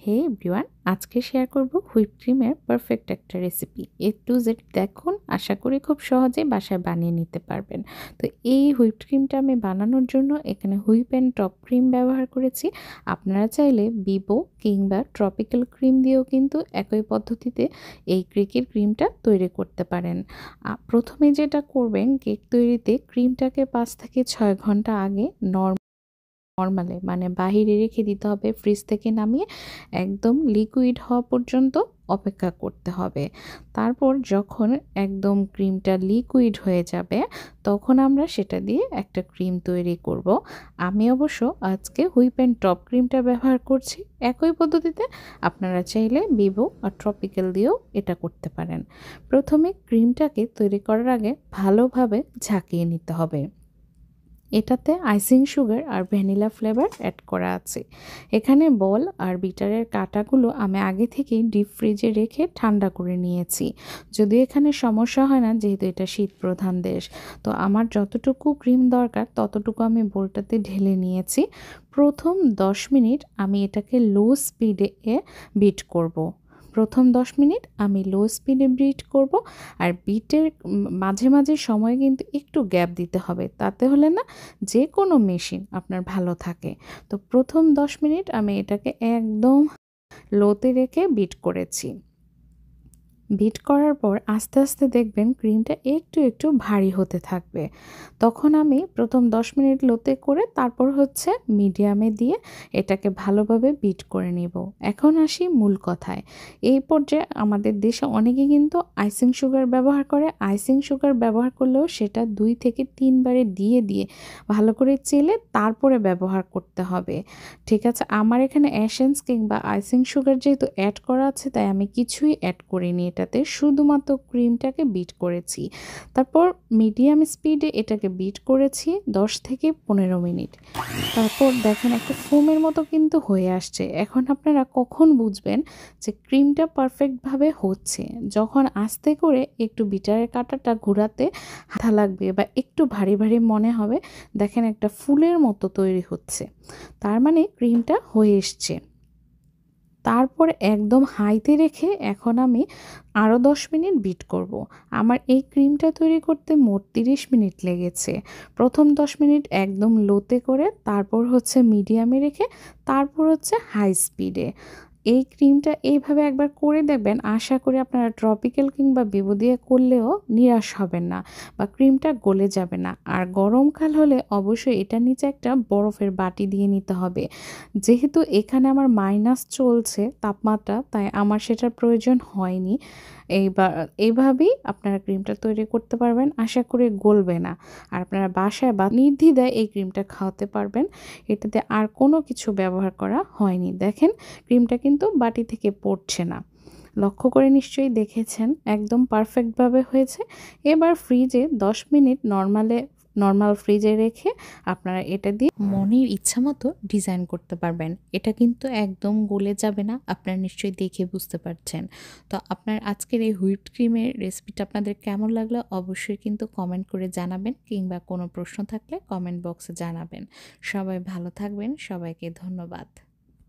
হে everyone, আজকে share করব whip ক্রিমের পারফেক্ট একটা রেসিপি। এ টু জেড দেখুন, আশা করি খুব সহজেই বাসায় বানিয়ে নিতে পারবেন। তো এই হুইপ ক্রিমটা আমি বানানোর জন্য এখানে হুইপ অ্যান্ড টপ ক্রিম ব্যবহার করেছি। আপনারা চাইলে বিবো কিংবা ট্রপিক্যাল ক্রিম দিয়েও কিন্তু একই পদ্ধতিতে এই কেকের ক্রিমটা তৈরি করতে পারেন। প্রথমে যেটা করবেন, কেক তৈরিতে ক্রিমটাকে 5 থেকে 6 ঘন্টা আগে নরমালে মানে বাহিরে রেখে দিতে হবে। ফ্রিজ থেকে নামিয়ে একদম লিকুইড হওয়া পর্যন্ত অপেক্ষা করতে হবে। তারপর যখন একদম ক্রিমটা লিকুইড হয়ে যাবে, তখন আমরা সেটা দিয়ে একটা ক্রিম তৈরি করব। আমি অবশ্য আজকে হুইপ অ্যান্ড টপ ক্রিমটা ব্যবহার করছি। একই পদ্ধতিতে আপনারা চাইলে বিবো আর ট্রপিক্যাল দিয়েও এটা করতে পারেন। প্রথমে ক্রিমটাকে তৈরি করার আগে ভালোভাবে ঝাঁকিয়ে নিতে হবে। এটাতে আইসিং সুগার আর ভ্যানিলা ফ্লেভার অ্যাড করা আছে। এখানে বল আর বিটারের কাটাগুলো আমি আগে থেকেই ডিপ ফ্রিজে রেখে ঠান্ডা করে নিয়েছি। যদিও এখানে সমস্যা হয় না, যেহেতু এটা শীত প্রধান দেশ। তো আমার যতটুকু ক্রিম দরকার ততটুকু আমি বোলটাতে ঢেলে নিয়েছি। প্রথম 10 মিনিট আমি এটাকে লো স্পিডে বিট করব। প্রথম 10 মিনিট আমি লো স্পিডে বিট করব। আর বিটের মাঝে মাঝে সময় কিন্তু একটু গ্যাপ দিতে হবে, তাতে হলে না যে কোনো মেশিন আপনার ভালো থাকে। তো প্রথম 10 মিনিট আমি এটাকে একদম লোতে রেখে বিট করেছি। বিট করার পর আস্তে আস্তে দেখবেন ক্রিমটা একটু একটু ভারী হতে থাকবে। তখন আমি প্রথম 10 মিনিট লোতে করে তারপর মিডিয়ামে দিয়ে এটাকে ভালোভাবে বিট করে নিব। এখন আসি মূল কথায়। এই পর্যায়ে আমাদের দেশে অনেকে কিন্তু আইসিং সুগার ব্যবহার করে। আইসিং সুগার ব্যবহার করলেও সেটা 2 থেকে 3 বারে দিয়ে ভালো করে চেলে তারপরে ব্যবহার করতে হবে। ঠিক আছে, আমার এখানে এসেন্স কিংবা আইসিং সুগার যেহেতু অ্যাড করা আছে, তাই আমি কিছুই অ্যাড করিনি। এটাতে শুধুমাত্র ক্রিমটাকে বিট করেছি। তারপর মিডিয়াম স্পিডে এটাকে বিট করেছি 10 থেকে 15 মিনিট। তারপর দেখেন একটা ফোমের মতো কিন্তু হয়ে আসছে। এখন আপনারা কখন বুঝবেন যে ক্রিমটা পারফেক্টভাবে হচ্ছে? যখন আস্তে করে একটু বিটারের কাঁটাটা ঘোরাতে হাতা লাগবে বা একটু ভারী ভারী মনে হবে, দেখেন একটা ফুলের মতো তৈরি হচ্ছে, তার মানে ক্রিমটা হয়ে এসছে। তারপর একদম হাইতে রেখে এখন আমি আরও 10 মিনিট বিট করব। আমার এই ক্রিমটা তৈরি করতে মোট 30 মিনিট লেগেছে। প্রথম 10 মিনিট একদম লোতে করে, তারপর মিডিয়ামে রেখে, তারপর হাই স্পিডে। এই ক্রিমটা এইভাবে একবার করে দেখবেন, আশা করি আপনারা ট্রপিক্যাল কিংবা বিবো দিয়ে করলেও নিরাশ হবেন না বা ক্রিমটা গলে যাবে না। আর গরমকাল হলে অবশ্যই এটার নিচে একটা বরফের বাটি দিয়ে নিতে হবে। যেহেতু এখানে আমার মাইনাস চলছে তাপমাত্রা, তাই আমার সেটার প্রয়োজন হয়নি। এইভাবেই আপনারা ক্রিমটা তৈরি করতে পারবেন, আশা করি গলবে না। আর আপনারা বাসায় বা নির্দ্বিধায় এই ক্রিমটা খাওয়াতে পারবেন। এটাতে আর কোনো কিছু ব্যবহার করা হয়নি। দেখেন ক্রিমটা কিন্তু বাটি থেকে পড়ছে না। লক্ষ্য করে নিশ্চয়ই দেখেছেন, একদম পারফেক্টভাবে হয়েছে। এবার ফ্রিজে 10 মিনিট নর্মাল ফ্রিজে রেখে আপনারা এটা দিয়ে মনের ইচ্ছা মতো ডিজাইন করতে পারবেন। এটা কিন্তু একদম গলে যাবে না, আপনারা নিশ্চয়ই দেখে বুঝতে পারছেন। তো আপনার আজকের এই হুইপড ক্রিমের রেসিপিটা আপনাদের কেমন লাগলো অবশ্যই কিন্তু কমেন্ট করে জানাবেন, কিংবা কোনো প্রশ্ন থাকলে কমেন্ট বক্সে জানাবেন। সবাই ভালো থাকবেন, সবাইকে ধন্যবাদ।